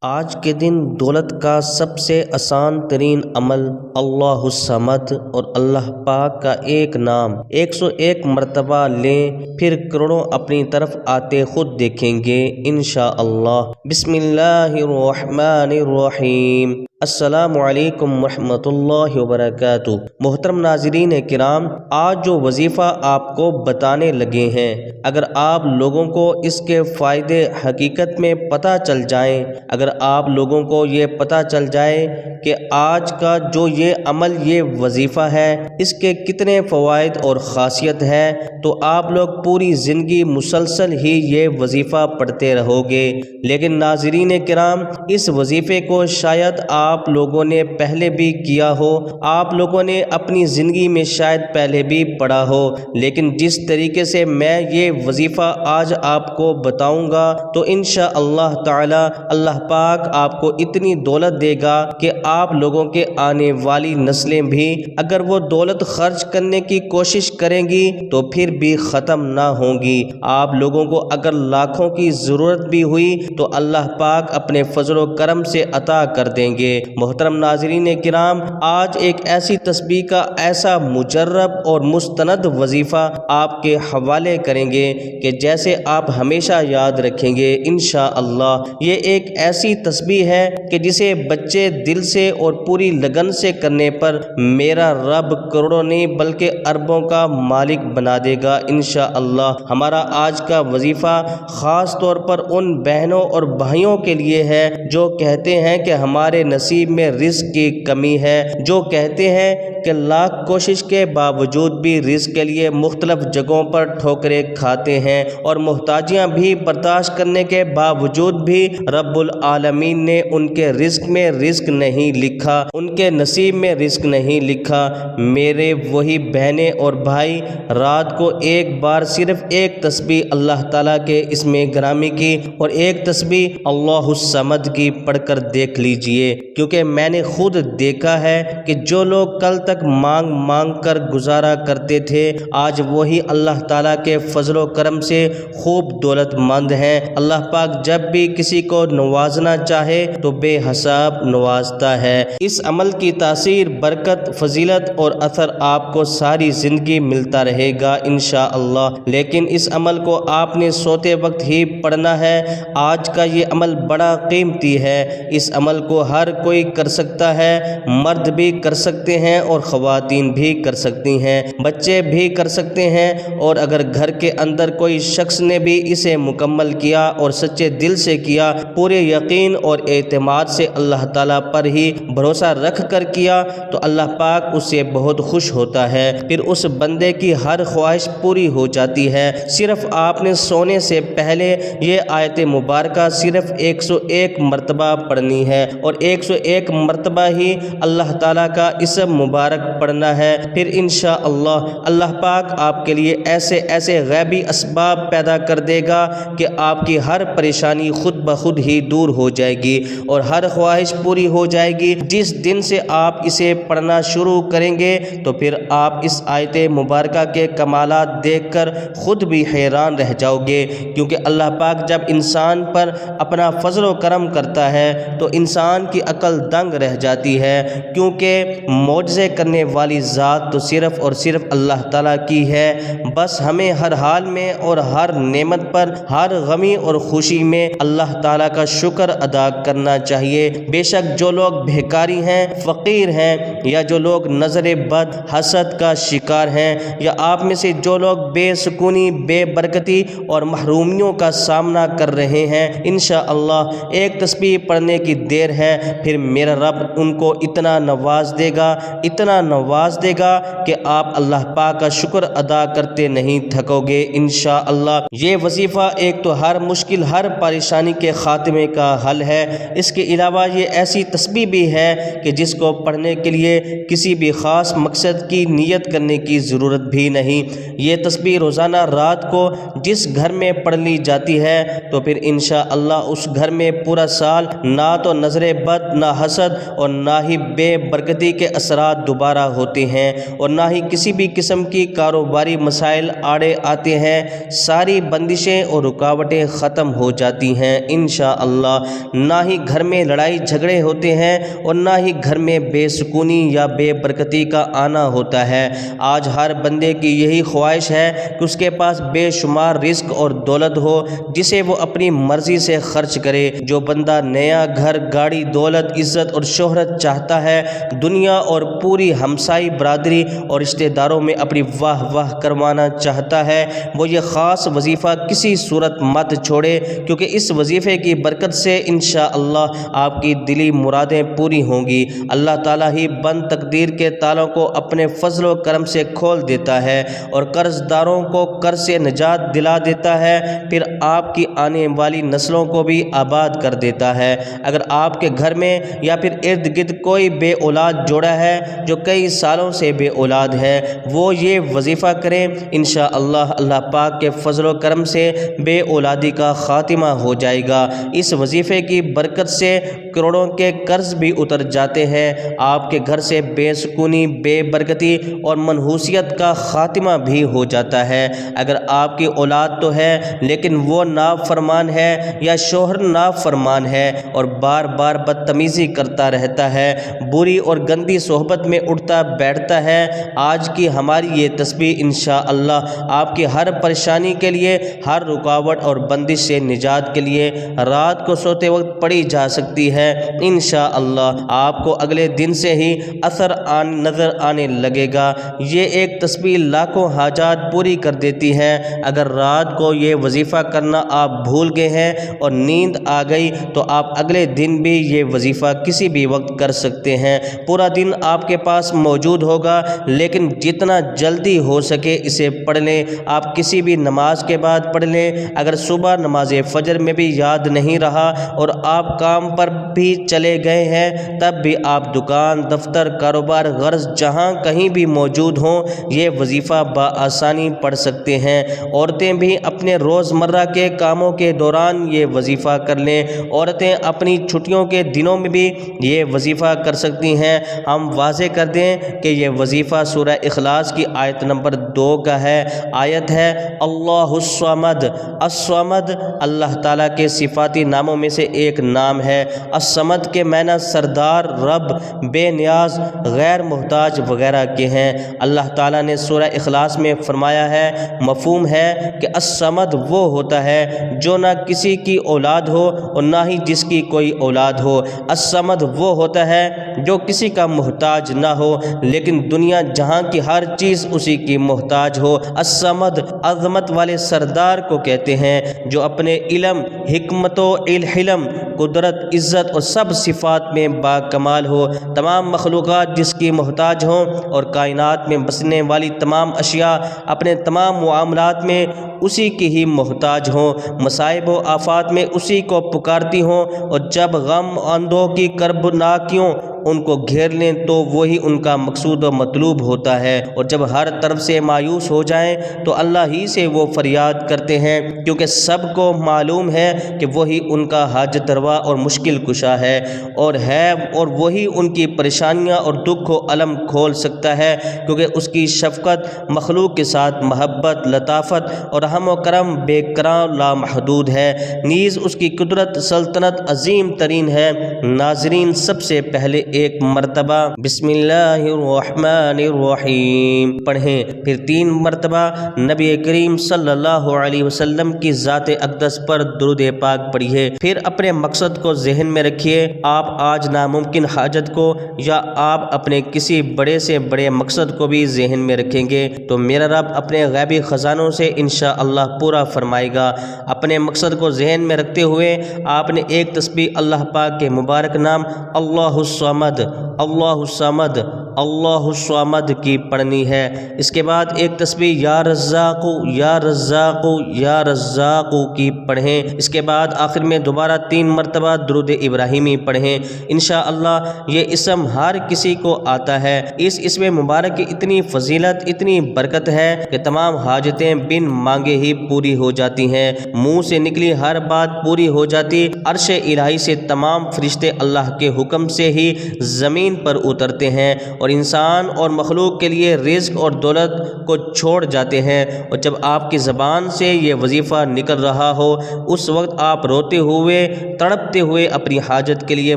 آج کے دن دولت کا سب سے آسان ترین عمل اللہ الصمد اور اللہ پاک کا ایک نام 101 مرتبہ لیں، پھر کروڑوں اپنی طرف آتے خود دیکھیں گے انشاءاللہ۔ بسم اللہ الرحمن الرحیم۔ السلام علیکم ورحمۃ اللہ وبرکاتہ۔ محترم ناظرین کرام، آج جو وظیفہ آپ کو بتانے لگے ہیں، اگر آپ لوگوں کو اس کے فائدے حقیقت میں پتہ چل جائیں، اگر آپ لوگوں کو یہ پتہ چل جائے کہ آج کا جو یہ عمل، یہ وظیفہ ہے، اس کے کتنے فوائد اور خاصیت ہے، تو آپ لوگ پوری زندگی مسلسل ہی یہ وظیفہ پڑھتے رہو گے۔ لیکن ناظرین کرام، اس وظیفے کو شاید آپ لوگوں نے پہلے بھی کیا ہو، آپ لوگوں نے اپنی زندگی میں شاید پہلے بھی پڑھا ہو، لیکن جس طریقے سے میں یہ وظیفہ آج آپ کو بتاؤں گا تو انشاءاللہ تعالی اللہ پاک آپ کو اتنی دولت دے گا کہ آپ لوگوں کے آنے والی نسلیں بھی اگر وہ دولت خرچ کرنے کی کوشش کریں گی تو پھر بھی ختم نہ ہوں گی۔ آپ لوگوں کو اگر لاکھوں کی ضرورت بھی ہوئی تو اللہ پاک اپنے فضل و کرم سے عطا کر دیں گے۔ محترم ناظرین کرام، آج ایک ایسی تسبیح کا ایسا مجرب اور مستند وظیفہ آپ کے حوالے کریں گے کہ جیسے آپ ہمیشہ یاد رکھیں گے انشاءاللہ۔ یہ ایک ایسی تسبیح ہے کہ جسے بچے دل سے اور پوری لگن سے کرنے پر میرا رب کروڑوں نہیں بلکہ اربوں کا مالک بنا دے گا انشاءاللہ۔ ہمارا آج کا وظیفہ خاص طور پر ان بہنوں اور بھائیوں کے لیے ہے جو کہتے ہیں کہ ہمارے نصیب میں رزق کی کمی ہے، جو کہتے ہیں کہ لاکھ کوشش کے باوجود بھی رزق کے لیے مختلف جگہوں پر ٹھوکریں کھاتے ہیں، اور محتاجیاں بھی برداشت کرنے کے باوجود بھی رب العالمین نے ان کے رزق میں رزق نہیں لکھا، ان کے نصیب میں رزق نہیں لکھا۔ میرے وہی بہنیں اور بھائی، رات کو ایک بار صرف ایک تسبیح اللہ تعالیٰ کے اسم گرامی کی اور ایک تسبیح اللہ الصمد کی پڑھ کر دیکھ لیجئے، کیونکہ میں نے خود دیکھا ہے کہ جو لوگ کل تک مانگ مانگ کر گزارا کرتے تھے، آج وہی اللہ تعالیٰ کے فضل و کرم سے خوب دولت مند ہیں۔ اللہ پاک جب بھی کسی کو نوازنا چاہے تو بے حساب نوازتا ہے۔ اس عمل کی تاثیر، برکت، فضیلت اور اثر آپ کو ساری زندگی ملتا رہے گا انشاءاللہ، لیکن اس عمل کو آپ نے سوتے وقت ہی پڑھنا ہے۔ آج کا یہ عمل بڑا قیمتی ہے، اس عمل کو ہر کوئی کر سکتا ہے، مرد بھی کر سکتے ہیں اور خواتین بھی کر سکتی ہیں، بچے بھی کر سکتے ہیں، اور اگر گھر کے اندر کوئی شخص نے بھی اسے مکمل کیا اور سچے دل سے کیا، پورے یقین اور اعتماد سے اللہ تعالیٰ پر ہی بھروسہ رکھ کر کیا، تو اللہ پاک اس سے بہت خوش ہوتا ہے، پھر اس بندے کی ہر خواہش پوری ہو جاتی ہے۔ صرف آپ نے سونے سے پہلے یہ آیت مبارکہ صرف 101 مرتبہ پڑھنی ہے، اور 101 مرتبہ ہی اللہ تعالیٰ کا اسم مبارک پڑھنا ہے، پھر انشاءاللہ اللہ پاک آپ کے لیے ایسے ایسے غیبی اسباب پیدا کر دے گا کہ آپ کی ہر پریشانی خود بخود ہی دور ہو جائے گی اور ہر خواہش پوری ہو جائے گی۔ جس دن سے آپ اسے پڑھنا شروع کریں گے تو پھر آپ اس آیت مبارکہ کے کمالات دیکھ کر خود بھی حیران رہ جاؤ گے، کیونکہ اللہ پاک جب انسان پر اپنا فضل و کرم کرتا ہے تو انسان کی عقل دنگ رہ جاتی ہے، کیونکہ معجزے کرنے والی ذات تو صرف اور صرف اللہ تعالیٰ کی ہے۔ بس ہمیں ہر حال میں اور ہر نعمت پر، ہر غمی اور خوشی میں اللہ تعالیٰ کا شکر ادا کرنا چاہیے۔ بے شک جو لوگ بھیکاری ہیں، فقیر ہیں، یا جو لوگ نظر بد، حسد کا شکار ہیں، یا آپ میں سے جو لوگ بے سکونی، بے برکتی اور محرومیوں کا سامنا کر رہے ہیں، انشاءاللہ ایک تسبیح پڑھنے کی دیر ہے، پھر میرا رب ان کو اتنا نواز دے گا، اتنا نواز دے گا کہ آپ اللہ پاک کا شکر ادا کرتے نہیں تھکو گے انشاءاللہ۔ یہ وظیفہ ایک تو ہر مشکل، ہر پریشانی کے خاتمے کا حل ہے، اس کے علاوہ یہ ایسی تسبیح بھی ہے کہ جس کو پڑھنے کے لیے کسی بھی خاص مقصد کی نیت کرنے کی ضرورت بھی نہیں۔ یہ تسبیح روزانہ رات کو جس گھر میں پڑھ لی جاتی ہے تو پھر انشاءاللہ اس گھر میں پورا سال نہ تو نظر بد، نہ حسد اور نہ ہی بے برکتی کے اثرات دوبارہ ہوتے ہیں اور نہ ہی کسی بھی قسم کی کاروباری مسائل آڑے آتے ہیں۔ ساری بندشیں اور رکاوٹیں ختم ہو جاتی ہیں انشاءاللہ۔ نہ ہی گھر میں لڑائی جھگڑے ہوتے ہیں اور نہ ہی گھر میں بے سکونی یا بے برکتی کا آنا ہوتا ہے۔ آج ہر بندے کی یہی خواہش ہے کہ اس کے پاس بے شمار رزق اور دولت ہو جسے وہ اپنی مرضی سے خرچ کرے۔ جو بندہ نیا گھر، گاڑی، دولت، عزت اور شہرت چاہتا ہے، دنیا اور پوری ہمسائی برادری اور رشتہ داروں میں اپنی واہ واہ کروانا چاہتا ہے، وہ یہ خاص وظیفہ کسی صورت مت چھوڑے، کیونکہ اس وظیفے کی برکت سے انشاءاللہ آپ کی دلی مرادیں پوری ہوں گی۔ اللہ تعالیٰ ہی بند تقدیر کے تالوں کو اپنے فضل و کرم سے کھول دیتا ہے اور قرض داروں کو قرض سے نجات دلا دیتا ہے، پھر آپ کی آنے والی نسلوں کو بھی آباد کر دیتا ہے۔ اگر آپ کے گھر میں یا پھر ارد گرد کوئی بے اولاد جوڑا ہے جو کئی سالوں سے بے اولاد ہے، وہ یہ وظیفہ کریں، انشاءاللہ اللہ پاک کے فضل و کرم سے بے اولادی کا خاتمہ ہو جائے گا۔ اس وظیفے کی برکت سے کروڑوں کے قرض بھی اتر جاتے ہیں، آپ کے گھر سے بے سکونی، بے برکتی اور منحوسیت کا خاتمہ بھی ہو جاتا ہے۔ اگر آپ کی اولاد تو ہے لیکن وہ نافرمان ہے یا شوہر نافرمان ہے اور بار بار بدتمیزی کرتا رہتا ہے، بری اور گندی صحبت میں اٹھتا بیٹھتا ہے، آج کی ہماری یہ تسبیح انشاءاللہ آپ کی ہر پریشانی کے لیے، ہر رکاوٹ اور بندش سے نجات کے لیے رات کو سوتے وقت پڑھی جا سکتی ہے۔ انشاءاللہ آپ کو اگلے دن سے ہی اثر نظر آنے لگے گا۔ یہ ایک تسبیح لاکھوں حاجات پوری کر دیتی ہے۔ اگر رات کو یہ وظیفہ کرنا آپ بھول گئے ہیں اور نیند آ گئی تو آپ اگلے دن بھی یہ وظیفہ کسی بھی وقت کر سکتے ہیں۔ پورا دن آپ کے پاس موجود ہوگا، لیکن جتنا جلدی ہو سکے اسے پڑھ لیں۔ آپ کسی بھی نماز کے بعد پڑھ لیں۔ اگر صبح نماز فجر میں بھی یاد نہیں رہا اور آپ کام پر بھی چلے گئے ہیں، تب بھی آپ دکان، دفتر، کاروبار، غرض جہاں کہیں بھی موجود ہوں، یہ وظیفہ بآسانی پڑھ سکتے ہیں۔ عورتیں بھی اپنے روزمرہ کے کاموں کے دوران یہ وظیفہ کر لیں۔ عورتیں اپنی چھٹیوں کے دنوں میں بھی یہ وظیفہ کر سکتی ہیں۔ ہم واضح کر دیں کہ یہ وظیفہ سورہ اخلاص کی آیت نمبر 2 کا ہے۔ آیت ہے اللہ الصمد۔ الصمد اللہ تعالیٰ کے صفاتی ناموں میں سے ایک نام ہے۔ الصمد کے معنی سردار، رب، بے نیاز، غیر محتاج وغیرہ کے ہیں۔ اللہ تعالیٰ نے سورہ اخلاص میں فرمایا ہے، مفہوم ہے کہ الصمد وہ ہوتا ہے جو نہ کسی کی اولاد ہو اور نہ ہی جس کی کوئی اولاد ہو۔ الصمد وہ ہوتا ہے جو کسی کا محتاج نہ ہو لیکن دنیا جہاں کی ہر چیز اسی کی محتاج ہو۔ الصمد عظمت والے سردار کو کہتے ہیں جو اپنے علم، حکمت و حلم، قدرت، عزت اور سب صفات میں باکمال ہو۔ تمام مخلوقات جس کی محتاج ہوں اور کائنات میں بسنے والی تمام اشیاء اپنے تمام معاملات میں اسی کی ہی محتاج ہوں، مصائب و آفات میں اسی کو پکارتی ہوں، اور جب غم اندھوں کی کربناکیوں ان کو گھیر لیں تو وہی ان کا مقصود و مطلوب ہوتا ہے، اور جب ہر طرف سے مایوس ہو جائیں تو اللہ ہی سے وہ فریاد کرتے ہیں، کیونکہ سب کو معلوم ہے کہ وہی ان کا حاجت روا اور مشکل کشا ہے اور وہی ان کی پریشانیاں اور دکھ و الم کھول سکتا ہے، کیونکہ اس کی شفقت مخلوق کے ساتھ محبت، لطافت اور رحم و کرم بے کران لامحدود ہے، نیز اس کی قدرت سلطنت عظیم ترین ہے۔ ناظرین، سب سے پہلے ایک مرتبہ بسم اللہ الرحمن الرحیم پڑھیں، پھر 3 مرتبہ نبی کریم صلی اللہ علیہ وسلم کی ذات اقدس پر درود پاک پڑھیے، پھر اپنے مقصد کو ذہن میں رکھیے۔ آپ آج ناممکن حاجت کو یا آپ اپنے کسی بڑے سے بڑے مقصد کو بھی ذہن میں رکھیں گے تو میرا رب اپنے غیبی خزانوں سے انشاءاللہ پورا فرمائے گا۔ اپنے مقصد کو ذہن میں رکھتے ہوئے آپ نے ایک تسبیح اللہ پاک کے مبارک نام اللہ الصمد، اللہ الصمد، اللہ الصمد کی پڑھنی ہے۔ اس کے بعد ایک تسبیح یا رزاق یا رزاق یا رزاق کی پڑھیں۔ اس کے بعد آخر میں دوبارہ 3 مرتبہ درود ابراہیمی پڑھیں۔ انشاءاللہ یہ اسم ہر کسی کو آتا ہے۔ اس اسم مبارک کی اتنی فضیلت، اتنی برکت ہے کہ تمام حاجتیں بن مانگے ہی پوری ہو جاتی ہیں، منہ سے نکلی ہر بات پوری ہو جاتی۔ عرش الہی سے تمام فرشتے اللہ کے حکم سے ہی زمین پر اترتے ہیں اور انسان اور مخلوق کے لیے رزق اور دولت کو چھوڑ جاتے ہیں۔ اور جب آپ کی زبان سے یہ وظیفہ نکل رہا ہو اس وقت آپ روتے ہوئے تڑپتے ہوئے اپنی حاجت کے لیے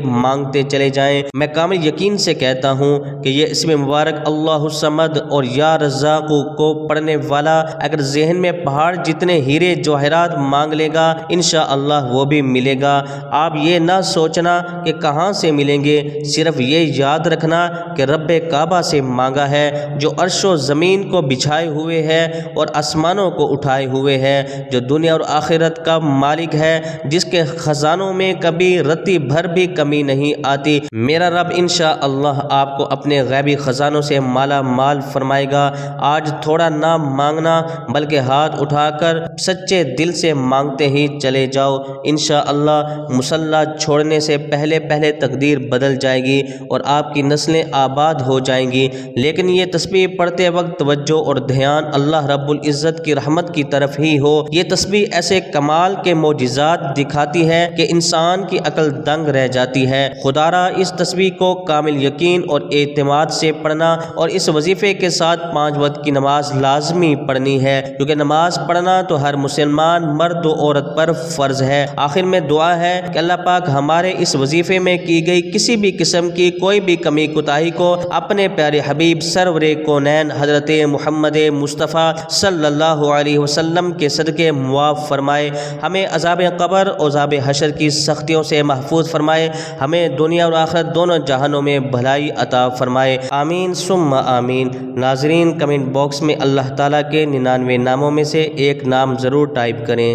مانگتے چلے جائیں۔ میں کامل یقین سے کہتا ہوں کہ یہ اسم مبارک اللہ الصمد اور یا رزاق کو پڑھنے والا اگر ذہن میں پہاڑ جتنے ہیرے جواہرات مانگ لے گا انشاءاللہ وہ بھی ملے گا۔ آپ یہ نہ سوچنا کہ کہاں سے ملیں گے، صرف یہ یاد رکھنا کہ رب کعبہ سے مانگا ہے جو عرش و زمین کو بچھائے ہوئے ہے اور آسمانوں کو اٹھائے ہوئے ہے، جو دنیا اور آخرت کا مالک ہے، جس کے خزانوں میں کبھی رتی بھر بھی کمی نہیں آتی۔ میرا رب انشاءاللہ آپ کو اپنے غیبی خزانوں سے مالا مال فرمائے گا۔ آج تھوڑا نہ مانگنا بلکہ ہاتھ اٹھا کر سچے دل سے مانگتے ہی چلے جاؤ، انشاءاللہ مصلی چھوڑنے سے پہلے پہلے تقدیر بدل جائے گی اور آپ کی نسلیں آباد ہو جائیں گی۔ لیکن یہ تسبیح پڑھتے وقت توجہ اور دھیان اللہ رب العزت کی رحمت کی طرف ہی ہو۔ یہ تسبیح ایسے کمال کے معجزات دکھاتی ہے کہ انسان کی عقل دنگ رہ جاتی ہے۔ خدا را اس تسبیح کو کامل یقین اور اعتماد سے پڑھنا اور اس وظیفے کے ساتھ 5 وقت کی نماز لازمی پڑھنی ہے، کیونکہ نماز پڑھنا تو ہر مسلمان مرد و عورت پر فرض ہے۔ آخر میں دعا ہے کہ اللہ پاک ہمارے اس وظیفے میں کی گئی کسی بھی قسم کی کوئی بھی کمی کوتاہی کو اپنے پیارے حبیب سرور کونین حضرت محمد مصطفیٰ صلی اللہ علیہ وسلم کے صدقے معاف فرمائے، ہمیں عذاب قبر اور عذاب حشر کی سختیوں سے محفوظ فرمائے، ہمیں دنیا اور آخرت دونوں جہانوں میں بھلائی عطا فرمائے، آمین ثم آمین۔ ناظرین کمنٹ باکس میں اللہ تعالیٰ کے 99 ناموں میں سے ایک نام ضرور ٹائپ کریں۔